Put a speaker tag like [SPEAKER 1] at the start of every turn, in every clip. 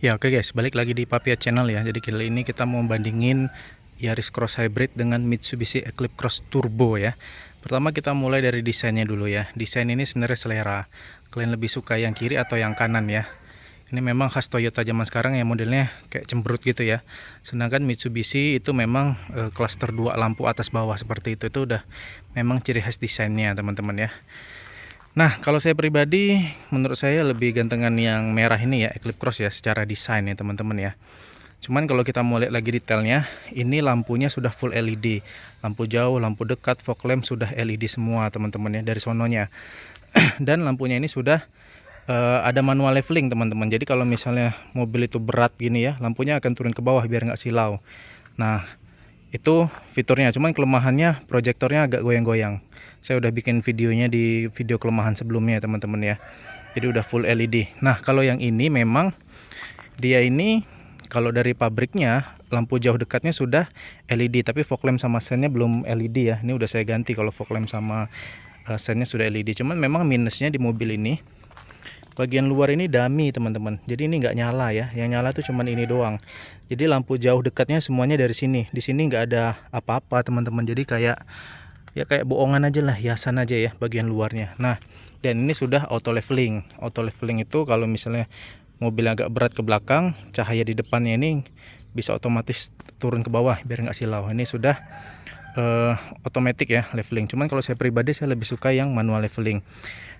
[SPEAKER 1] Ya oke guys, balik lagi di Papia Channel ya. Jadi kali ini kita mau bandingin Yaris Cross Hybrid dengan Mitsubishi Eclipse Cross Turbo ya. Pertama kita mulai dari desainnya dulu ya. Desain ini sebenarnya selera. Kalian lebih suka yang kiri atau yang kanan ya. Ini memang khas Toyota zaman sekarang ya, modelnya kayak cemberut gitu ya. Sedangkan Mitsubishi itu memang klaster 2 lampu atas bawah seperti itu. Itu udah memang ciri khas desainnya teman-teman ya. Nah, kalau saya pribadi, menurut saya lebih gantengan yang merah ini ya, Eclipse Cross ya, secara desain ya teman-teman ya. Cuman kalau kita mau lihat lagi detailnya, ini lampunya sudah full LED. Lampu jauh, lampu dekat, fog lamp sudah LED semua teman-teman ya, dari sononya. Dan lampunya ini sudah ada manual leveling teman-teman. Jadi kalau misalnya mobil itu berat gini ya, lampunya akan turun ke bawah biar nggak silau. Nah, itu fiturnya, cuman kelemahannya proyektornya agak goyang-goyang. Saya udah bikin videonya di video kelemahan sebelumnya teman-teman ya. Jadi udah full LED. Nah kalau yang ini memang dia ini kalau dari pabriknya lampu jauh dekatnya sudah LED, tapi fog lamp sama sennya belum LED ya. Ini udah saya ganti kalau fog lamp sama sennya sudah LED. Cuman memang minusnya di mobil ini, bagian luar ini dummy teman-teman, jadi ini nggak nyala ya, yang nyala tuh cuman ini doang. Jadi lampu jauh dekatnya semuanya dari sini, di sini nggak ada apa-apa teman-teman, jadi kayak ya kayak bohongan aja lah, hiasan aja ya bagian luarnya. Nah, dan ini sudah auto leveling. Auto leveling itu kalau misalnya mobil agak berat ke belakang, cahaya di depannya ini bisa otomatis turun ke bawah biar nggak silau. Ini sudah otomatis ya leveling. Cuman kalau saya pribadi saya lebih suka yang manual leveling.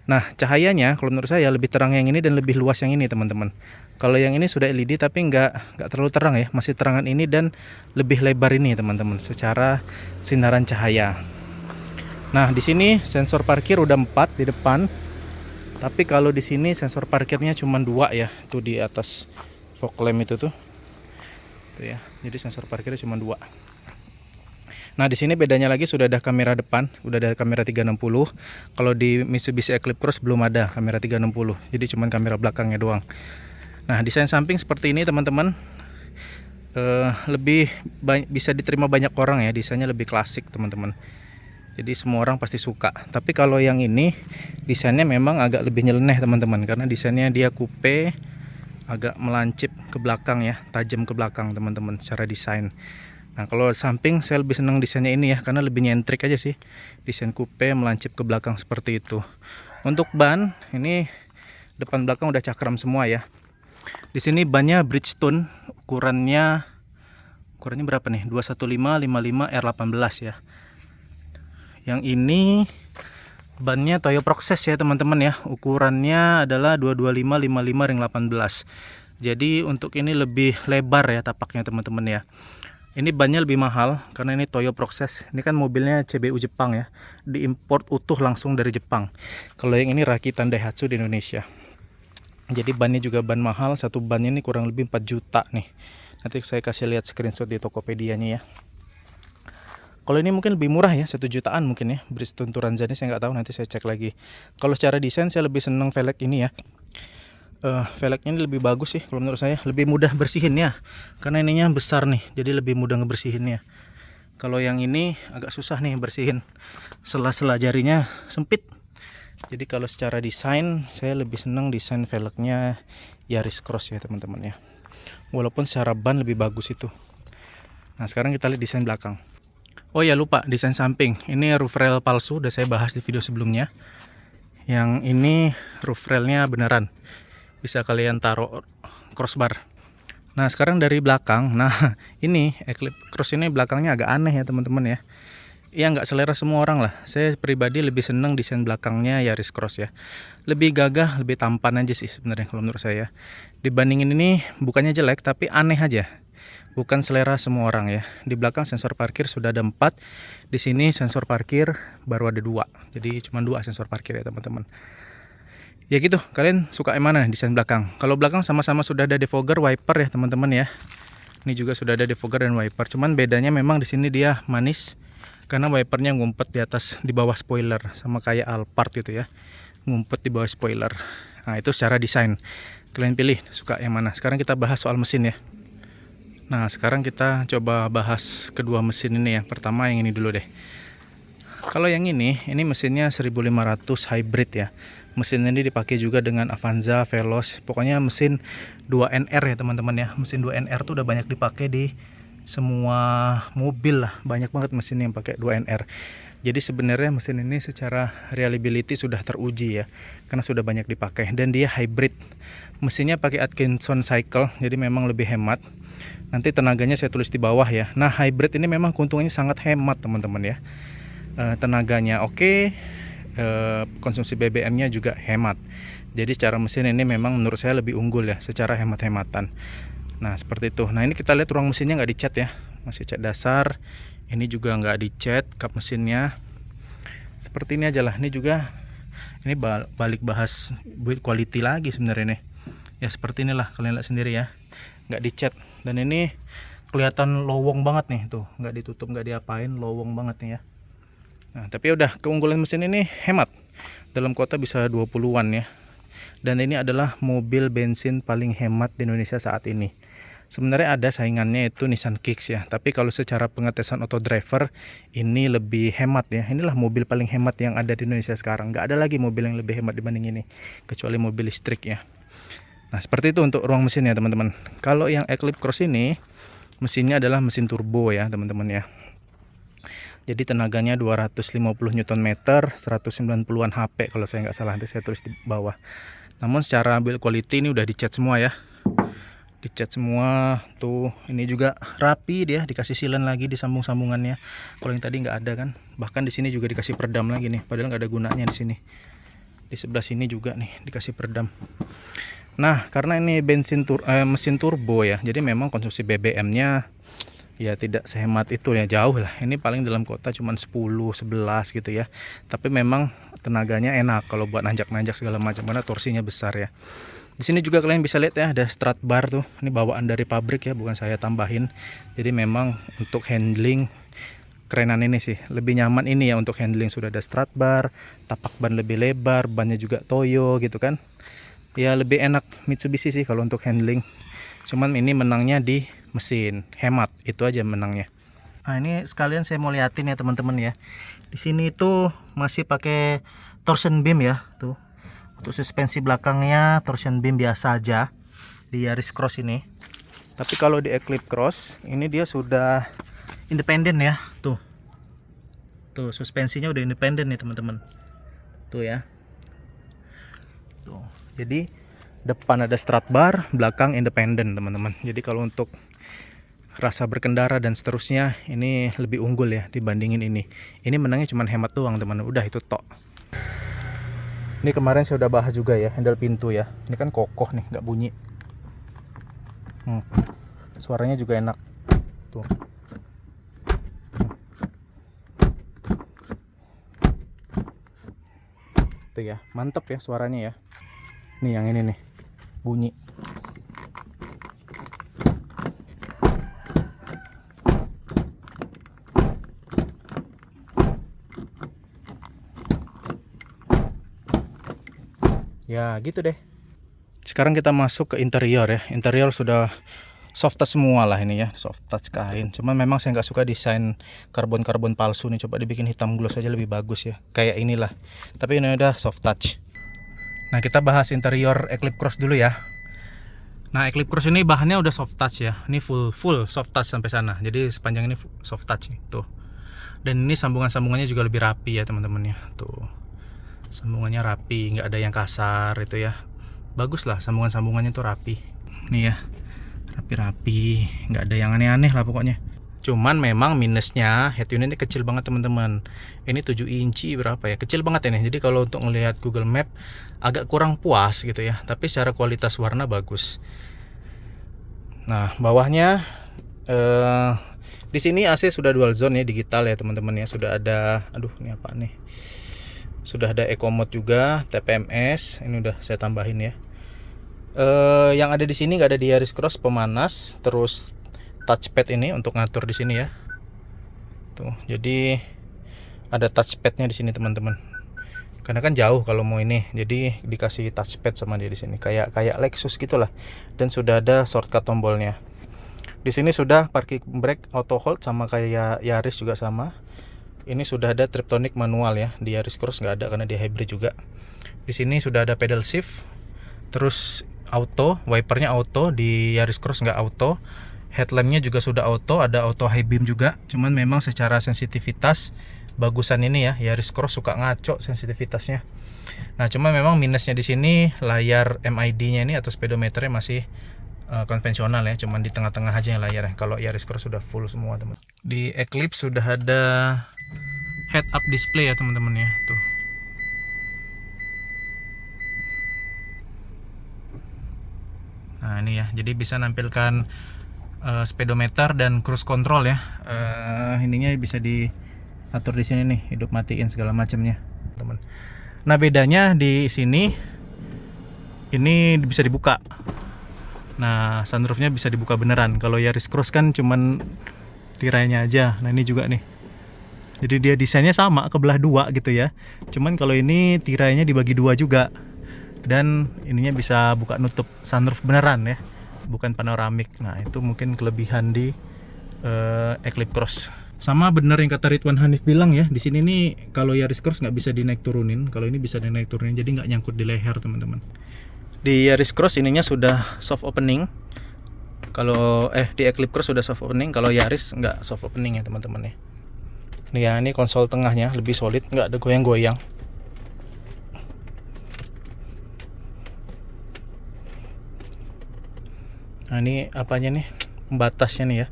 [SPEAKER 1] Nah, cahayanya kalau menurut saya lebih terang yang ini dan lebih luas yang ini teman-teman. Kalau yang ini sudah LED tapi nggak terlalu terang ya, masih terangan ini dan lebih lebar ini teman-teman secara sinaran cahaya. Nah, di sini sensor parkir udah 4 di depan. Tapi kalau di sini sensor parkirnya cuma 2 ya, tuh di atas fog lamp itu tuh. Tuh ya. Jadi sensor parkirnya cuma 2. Nah, di sini bedanya lagi sudah ada kamera depan, udah ada kamera 360. Kalau di Mitsubishi Eclipse Cross belum ada kamera 360. Jadi cuma kamera belakangnya doang. Nah, desain samping seperti ini teman-teman. Lebih bisa diterima banyak orang ya, desainnya lebih klasik teman-teman. Jadi semua orang pasti suka. Tapi kalau yang ini desainnya memang agak lebih nyeleneh teman-teman, karena desainnya dia coupe, agak melancip ke belakang ya, tajam ke belakang teman-teman secara desain. Nah, kalau samping saya lebih senang desainnya ini ya, karena lebih nyentrik aja sih. Desain coupe melancip ke belakang seperti itu. Untuk ban, ini depan belakang udah cakram semua ya. Di sini bannya Bridgestone, ukurannya berapa nih? 215 R18 ya. Yang ini bannya Toyo Proxes ya teman-teman ya. Ukurannya adalah 225/55 ring 18. Jadi untuk ini lebih lebar ya tapaknya teman-teman ya. Ini bannya lebih mahal karena ini Toyo Proxes. Ini kan mobilnya CBU Jepang ya, diimport utuh langsung dari Jepang. Kalau yang ini rakitan Daihatsu di Indonesia. Jadi bannya juga ban mahal, satu bannya ini kurang lebih 4 juta nih. Nanti saya kasih lihat screenshot di Tokopedia-nya ya. Kalau ini mungkin lebih murah ya, 1 jutaan mungkin ya. Bridgestone Turanza ini saya nggak tahu, nanti saya cek lagi. Kalau secara desain saya lebih senang velg ini ya. Velgnya ini lebih bagus sih kalau menurut saya, lebih mudah bersihinnya karena ininya besar nih, jadi lebih mudah ngebersihinnya. Kalau yang ini agak susah nih bersihin, sela-sela jarinya sempit. Jadi kalau secara desain saya lebih senang desain velgnya Yaris Cross ya teman-teman ya, walaupun secara ban lebih bagus itu. Nah, sekarang kita lihat desain belakang. Oh ya, lupa desain samping. Ini roof rail palsu, udah saya bahas di video sebelumnya. Yang ini roof railnya beneran, bisa kalian taruh crossbar. Nah, sekarang dari belakang. Nah, ini Eclipse Cross ini belakangnya agak aneh ya teman-teman ya. Ya nggak selera semua orang lah. Saya pribadi lebih senang desain belakangnya Yaris Cross ya. Lebih gagah, lebih tampan aja sih sebenarnya kalau menurut saya. Dibandingin ini bukannya jelek tapi aneh aja. Bukan selera semua orang ya. Di belakang sensor parkir sudah ada 4. Di sini sensor parkir baru ada 2. Jadi cuma 2 sensor parkir ya teman-teman. Ya gitu, kalian suka yang mana desain belakang? Kalau belakang sama-sama sudah ada defogger, wiper ya teman-teman ya. Ini juga sudah ada defogger dan wiper. Cuman bedanya memang di sini dia manis karena wipernya ngumpet di atas, di bawah spoiler, sama kayak Alphard gitu ya, ngumpet di bawah spoiler. Nah, itu secara desain. Kalian pilih suka yang mana. Sekarang kita bahas soal mesin ya. Nah, sekarang kita coba bahas kedua mesin ini ya. Pertama yang ini dulu deh. Kalau yang ini mesinnya 1500 hybrid ya. Mesin ini dipakai juga dengan Avanza, Veloz. Pokoknya mesin 2NR ya teman-teman ya. Mesin 2NR tuh udah banyak dipakai di semua mobil lah. Banyak banget mesin yang pakai 2NR. Jadi sebenarnya mesin ini secara reliability sudah teruji ya. Karena sudah banyak dipakai. Dan dia hybrid. Mesinnya pakai Atkinson cycle. Jadi memang lebih hemat. Nanti tenaganya saya tulis di bawah ya. Nah hybrid ini memang keuntungannya sangat hemat teman-teman ya. Tenaganya oke, konsumsi BBM-nya juga hemat. Jadi secara mesin ini memang menurut saya lebih unggul ya, secara hemat-hematan. Nah seperti itu. Nah ini kita lihat ruang mesinnya nggak dicat ya, masih cat dasar. Ini juga nggak dicat kap mesinnya. Seperti ini aja lah. Ini juga ini balik bahas build quality lagi sebenarnya nih. Ya seperti inilah kalian lihat sendiri ya, nggak dicat. Dan ini kelihatan lowong banget nih tuh, nggak ditutup nggak diapain, lowong banget nih ya. Nah, tapi udah keunggulan mesin ini hemat. Dalam kota bisa 20-an ya. Dan ini adalah mobil bensin paling hemat di Indonesia saat ini. Sebenarnya ada saingannya itu Nissan Kicks ya. Tapi kalau secara pengetesan auto driver ini lebih hemat ya. Inilah mobil paling hemat yang ada di Indonesia sekarang. Nggak ada lagi mobil yang lebih hemat dibanding ini, kecuali mobil listrik ya. Nah seperti itu untuk ruang mesin ya teman-teman. Kalau yang Eclipse Cross ini mesinnya adalah mesin turbo ya teman-teman ya. Jadi tenaganya 250 Nm, 190-an HP kalau saya nggak salah, nanti saya tulis di bawah. Namun secara build quality ini udah dicat semua ya. Dicat semua tuh, ini juga rapi dia, dikasih silen lagi di sambung-sambungannya. Kalau yang tadi nggak ada kan. Bahkan di sini juga dikasih peredam lagi nih, padahal nggak ada gunanya di sini. Di sebelah sini juga nih dikasih peredam. Nah, karena ini mesin turbo ya, jadi memang konsumsi BBM-nya ya tidak sehemat itu ya, jauh lah. Ini paling dalam kota cuma 10-11 gitu ya. Tapi memang tenaganya enak kalau buat nanjak-nanjak segala macam karena torsinya besar ya. Di sini juga kalian bisa lihat ya, ada strut bar tuh. Ini bawaan dari pabrik ya, bukan saya tambahin. Jadi memang untuk handling kerenan ini sih, lebih nyaman ini ya untuk handling. Sudah ada strut bar, tapak ban lebih lebar, bannya juga Toyo gitu kan. Ya lebih enak Mitsubishi sih kalau untuk handling. Cuman ini menangnya di mesin, hemat, itu aja menangnya. Nah ini sekalian saya mau liatin ya teman-teman ya. Di sini itu masih pakai torsion beam ya tuh. Untuk suspensi belakangnya torsion beam biasa aja di Yaris Cross ini. Tapi kalau di Eclipse Cross ini dia sudah independen ya tuh. Tuh suspensinya udah independen nih teman-teman. Tuh ya. Tuh. Jadi depan ada strut bar, belakang independen teman-teman. Jadi kalau untuk rasa berkendara dan seterusnya ini lebih unggul ya dibandingin ini. Ini menangnya cuma hemat doang teman, udah itu tok. Ini kemarin saya udah bahas juga ya handle pintu ya. Ini kan kokoh nih, nggak bunyi. Suaranya juga enak. Tuh. Tuh ya, mantep ya suaranya ya. Nih yang ini nih, bunyi. Ya gitu deh. Sekarang kita masuk ke interior ya. Interior sudah soft touch semua lah ini ya, soft touch kain. Cuman memang saya nggak suka desain karbon palsu nih. Coba dibikin hitam gloss aja lebih bagus ya. Kayak inilah. Tapi ini udah soft touch. Nah kita bahas interior Eclipse Cross dulu ya. Nah Eclipse Cross ini bahannya udah soft touch ya. Ini full soft touch sampai sana. Jadi sepanjang ini soft touch nih. Tuh. Dan ini sambungannya juga lebih rapi ya teman-teman ya. Tuh. Sambungannya rapi, nggak ada yang kasar itu ya. Bagus lah sambungannya tuh rapi. Nih ya, rapi-rapi, nggak ada yang aneh-aneh lah pokoknya. Cuman memang minusnya head unitnya kecil banget teman-teman. Ini 7 inci berapa ya, kecil banget ini. Jadi kalau untuk melihat Google Map agak kurang puas gitu ya. Tapi secara kualitas warna bagus. Nah bawahnya di sini AC sudah dual zone ya, digital ya teman-teman ya. Sudah ada, aduh ini apa nih? Sudah ada eco mode juga, TPMS. Ini udah saya tambahin ya. Yang ada di sini nggak ada di Yaris Cross, pemanas, terus touchpad ini untuk ngatur di sini ya. Tuh, jadi ada touchpadnya di sini teman-teman. Karena kan jauh kalau mau ini, jadi dikasih touchpad sama dia di sini, kayak Lexus gitulah. Dan sudah ada shortcut tombolnya. Di sini sudah parking brake auto hold sama kayak Yaris juga sama. Ini sudah ada Triptonic manual ya. Di Yaris Cross nggak ada karena dia hybrid juga. Di sini sudah ada pedal shift, terus auto, wipernya auto. Di Yaris Cross nggak auto. Headlampnya juga sudah auto, ada auto high beam juga. Cuman memang secara sensitivitas bagusan ini ya, Yaris Cross suka ngaco sensitivitasnya. Nah, cuma memang minusnya di sini layar MID-nya ini atau speedometernya masih konvensional ya, cuman di tengah-tengah aja yang layarnya. Kalau Yaris Cross sudah full semua, teman. Di Eclipse sudah ada head up display ya, teman-teman ya. Tuh. Nah, ini ya. Jadi bisa nampilkan speedometer dan cruise control ya. Ininya bisa diatur di sini nih, hidup matiin segala macamnya, teman. Nah, bedanya di sini ini bisa dibuka. Nah, sunroofnya bisa dibuka beneran. Kalau Yaris Cross kan cuman tirainya aja. Nah, ini juga nih. Jadi dia desainnya sama, kebelah dua gitu ya. Cuman kalau ini tirainya dibagi dua juga. Dan ininya bisa buka nutup sunroof beneran ya, bukan panoramik. Nah, itu mungkin kelebihan di Eclipse Cross. Sama bener yang kata Ridwan Hanif bilang ya, di sini nih kalau Yaris Cross nggak bisa dinaik turunin. Kalau ini bisa dinaik turunin, jadi nggak nyangkut di leher, teman-teman. Di Yaris Cross ininya sudah soft opening. Kalau di Eclipse Cross sudah soft opening, kalau Yaris nggak soft opening ya, teman-teman ya. Nih ya, ini konsol tengahnya lebih solid, nggak ada goyang-goyang. Nah, ini apanya nih? Pembatasnya nih ya.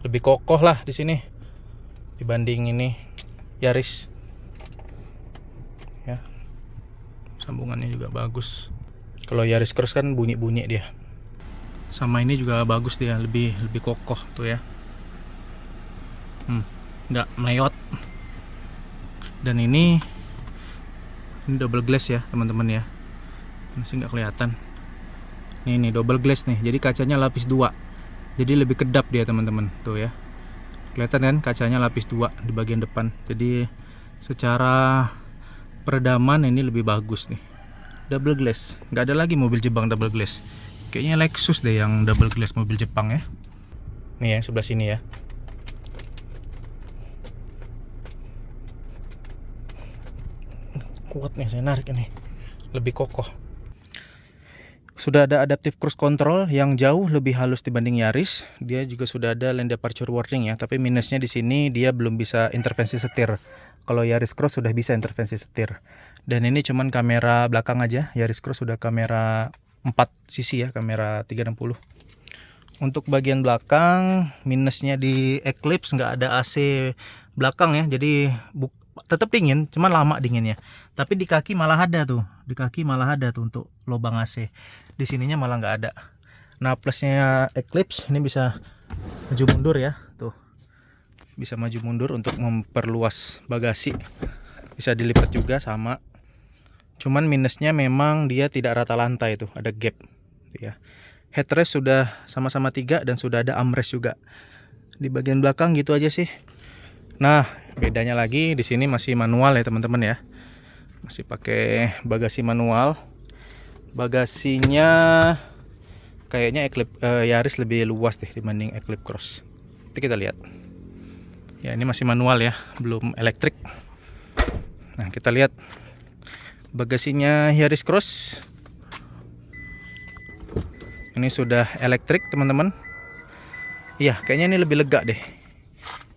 [SPEAKER 1] Lebih kokoh lah di sini dibanding ini Yaris. Ya. Sambungannya juga bagus. Kalau Yaris Cross kan bunyi-bunyi dia. Sama ini juga bagus dia, lebih kokoh tuh ya. Nggak meleot. Dan ini double glass ya, teman-teman ya. Masih nggak kelihatan. Ini double glass nih. Jadi kacanya lapis 2. Jadi lebih kedap dia, teman-teman. Tuh ya. Kelihatan kan kacanya lapis 2 di bagian depan. Jadi secara peredaman ini lebih bagus nih. Double glass. Nggak ada lagi mobil Jepang double glass. Kayaknya Lexus deh yang double glass mobil Jepang ya. Nih ya, sebelah sini ya. Kuat nih saya narik ini. Lebih kokoh. Sudah ada adaptive cruise control yang jauh lebih halus dibanding Yaris. Dia juga sudah ada lane departure warning ya, tapi minusnya di sini dia belum bisa intervensi setir. Kalau Yaris Cross sudah bisa intervensi setir. Dan ini cuman kamera belakang aja. Yaris Cross sudah kamera 4 sisi ya, kamera 360. Untuk bagian belakang minusnya di Eclipse nggak ada AC belakang ya, jadi tetap dingin, cuman lama dinginnya. Tapi di kaki malah ada tuh, untuk lubang AC. Di sininya malah nggak ada. Nah, plusnya Eclipse ini bisa maju mundur ya, tuh. Bisa maju mundur untuk memperluas bagasi. Bisa dilipat juga sama. Cuman minusnya memang dia tidak rata lantai tuh, ada gap ya. Headrest sudah sama-sama 3 dan sudah ada armrest juga. Di bagian belakang gitu aja sih. Nah, bedanya lagi di sini masih manual ya, teman-teman ya. Masih pakai bagasi manual. Bagasinya kayaknya Yaris lebih luas deh dibanding Eclipse Cross. Nanti kita lihat. Ya, ini masih manual ya, belum elektrik. Nah, kita lihat bagasinya Yaris Cross. Ini sudah elektrik, teman-teman. Iya, kayaknya ini lebih lega deh.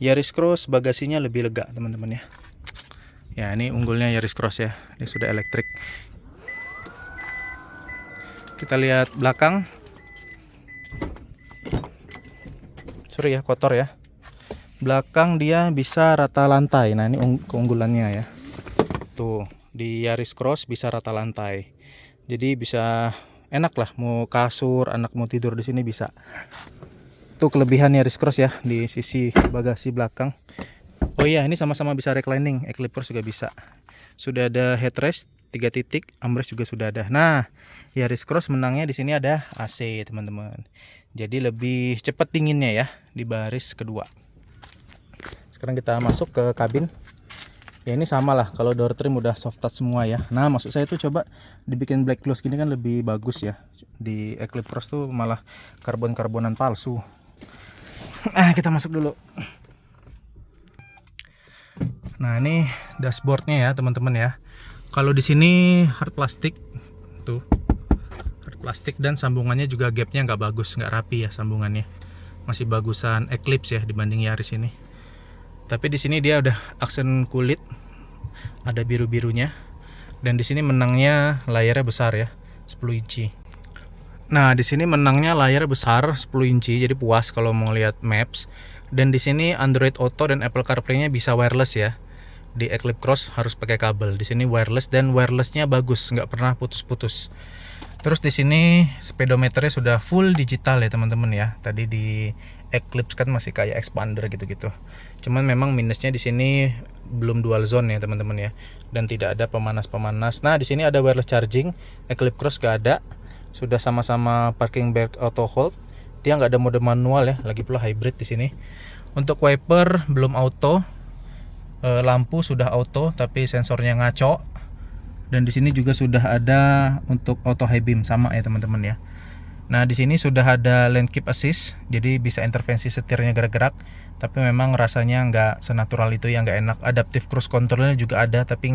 [SPEAKER 1] Yaris Cross bagasinya lebih lega, teman-teman ya. Ya, ini unggulnya Yaris Cross ya. Ini sudah elektrik. Kita lihat belakang. Sorry ya, kotor ya. Belakang dia bisa rata lantai. Nah, ini keunggulannya ya. Tuh, di Yaris Cross bisa rata lantai. Jadi bisa enak lah, mau kasur, anak mau tidur di sini bisa. Itu kelebihan Yaris Cross ya di sisi bagasi belakang. Oh iya, ini sama-sama bisa reclining. Eclipse Cross juga bisa. Sudah ada headrest 3 titik, armrest juga sudah ada. Nah, Yaris Cross menangnya di sini ada AC, teman-teman. Jadi lebih cepat dinginnya ya di baris kedua. Sekarang kita masuk ke kabin. Ya ini sama lah, kalau door trim udah soft touch semua ya. Nah maksud saya tuh coba dibikin black gloss gini kan lebih bagus ya. Di Eclipse Cross tuh malah karbon-karbonan palsu. Kita masuk dulu. Nah ini dashboardnya ya teman-teman ya. Kalau di sini hard plastik tuh, hard plastik, dan sambungannya juga gapnya nggak bagus, nggak rapi ya sambungannya. Masih bagusan Eclipse ya dibanding Yaris ini. Tapi di sini dia udah aksen kulit, ada biru-birunya, dan di sini menangnya layarnya besar ya, 10 inci. Nah di sini menangnya layar besar 10 inci, jadi puas kalau mau lihat maps. Dan di sini Android Auto dan Apple CarPlay-nya bisa wireless ya. Di Eclipse Cross harus pakai kabel. Di sini wireless, dan wirelessnya bagus, nggak pernah putus-putus. Terus di sini speedometernya sudah full digital ya teman-teman ya. Tadi di Eclipse kan masih kayak expander gitu-gitu. Cuman memang minusnya di sini belum dual zone ya teman-teman ya. Dan tidak ada pemanas-pemanas. Nah di sini ada wireless charging. Eclipse Cross gak ada. Sudah sama-sama parking brake auto hold. Dia nggak ada mode manual ya. Lagi pula hybrid di sini. Untuk wiper belum auto. Lampu sudah auto tapi sensornya ngaco. Dan di sini juga sudah ada untuk auto high beam sama ya teman-teman ya. Nah di sini sudah ada lane keep assist, jadi bisa intervensi setirnya gerak-gerak. Tapi memang rasanya nggak senatural itu, yang nggak enak. Adaptive cruise controlnya juga ada, tapi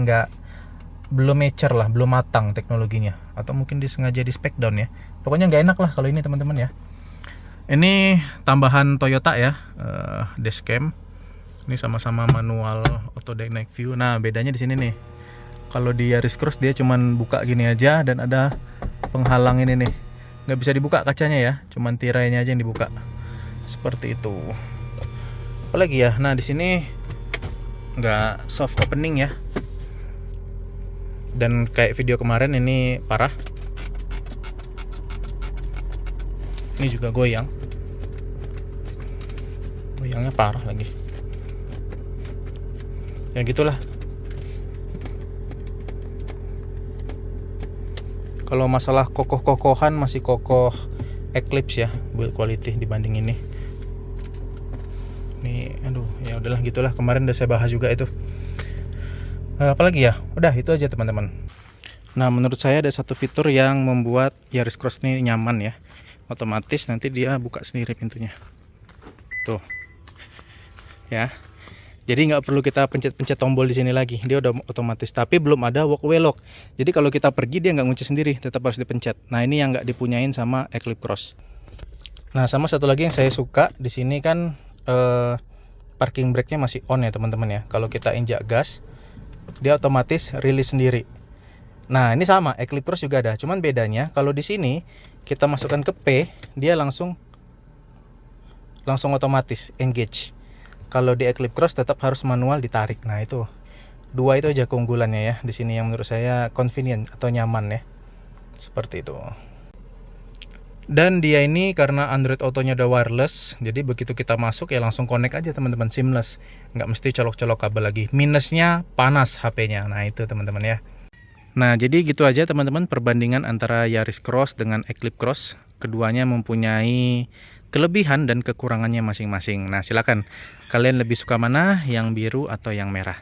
[SPEAKER 1] belum mature lah, belum matang teknologinya. Atau mungkin disengaja di spec down ya. Pokoknya nggak enak lah kalau ini teman-teman ya. Ini tambahan Toyota ya, dashcam. Ini sama-sama manual auto dynamic view. Nah bedanya di sini nih. Kalau di Yaris Cross dia cuman buka gini aja, dan ada penghalang ini nih, nggak bisa dibuka kacanya ya, cuman tirainya aja yang dibuka seperti itu. Apalagi ya, nah di sini nggak soft opening ya, dan kayak video kemarin ini parah. Ini juga goyangnya parah lagi. Ya gitulah. Kalau masalah kokoh-kokohan masih kokoh Eclipse ya, build quality dibanding ini. Nih, aduh, ya udahlah gitulah. Kemarin udah saya bahas juga itu. Apalagi ya? Udah itu aja teman-teman. Nah, menurut saya ada satu fitur yang membuat Yaris Cross ini nyaman ya. Otomatis nanti dia buka sendiri pintunya. Tuh. Ya. Jadi nggak perlu kita pencet-pencet tombol di sini lagi, dia udah otomatis. Tapi belum ada walkway lock. Jadi kalau kita pergi dia nggak ngunci sendiri, tetap harus dipencet. Nah ini yang nggak dipunyain sama Eclipse Cross. Nah sama satu lagi yang saya suka di sini kan parking brake-nya masih on ya teman-teman ya. Kalau kita injak gas, dia otomatis rilis sendiri. Nah ini sama Eclipse Cross juga ada. Cuman bedanya kalau di sini kita masukkan ke P, dia langsung otomatis engage. Kalau di Eclipse Cross tetap harus manual ditarik. Nah itu dua itu aja keunggulannya ya di sini yang menurut saya convenient atau nyaman ya, seperti itu. Dan dia ini karena Android Autonya udah wireless, jadi begitu kita masuk ya langsung connect aja teman-teman, seamless, nggak mesti colok-colok kabel lagi. Minusnya panas HP-nya. Nah itu teman-teman ya. Nah jadi gitu aja teman-teman perbandingan antara Yaris Cross dengan Eclipse Cross. Keduanya mempunyai kelebihan dan kekurangannya masing-masing. Nah silakan kalian lebih suka mana, yang biru atau yang merah.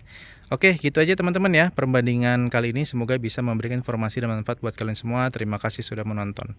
[SPEAKER 1] Oke gitu aja teman-teman ya perbandingan kali ini. Semoga bisa memberikan informasi dan manfaat buat kalian semua. Terima kasih sudah menonton.